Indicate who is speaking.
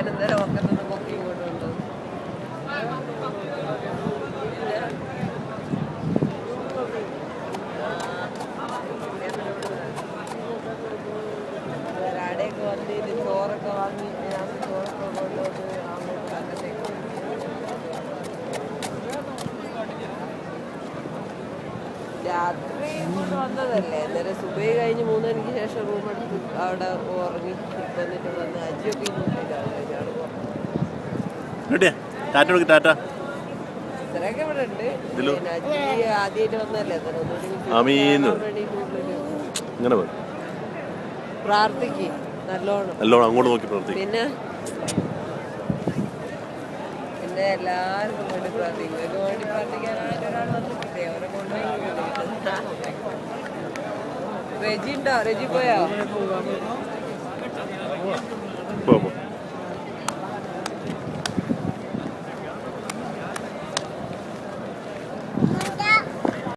Speaker 1: അനന്തരം ഒക്കത്തൊന്ന് പൊക്കി ഇങ്ങോട്ടുണ്ട്. ഒരാടെയൊക്കെ വന്നിട്ട് ചോറൊക്കെ വാങ്ങി ഞാൻ ചോറൊക്കെ കൊണ്ടുവന്ന് അങ്ങോട്ട് അകത്തേക്ക് രാത്രി ഇങ്ങോട്ട് വന്നതല്ലേ. അന്നേരം സുബൈ കഴിഞ്ഞ് 3 മണിക്ക് ശേഷം റൂം എടുത്ത് അവിടെ ഉറങ്ങി വന്നിട്ട് വന്ന് അജിയൊക്കെ ഇത്രയൊക്കെ ഇവിടെ ഉണ്ട്. പിന്നെ അജി ആദ്യമായിട്ട് വന്നല്ലേ പ്രാർത്ഥിക്കും നല്ലോണം
Speaker 2: അങ്ങോട്ട് നോക്കി പ്രാർത്ഥിക്കും.
Speaker 1: പിന്നെ എല്ലാവർക്കും വേണ്ടി പ്രാർത്ഥിക്കും. ഇതിന് വേണ്ടി പ്രാർത്ഥിക്കാനായിട്ട് ഒരാൾ വന്നിട്ടില്ലേ, അവരെ കൊണ്ടുപോയി. റെജി ഉണ്ടോ? റെജി പോയോ?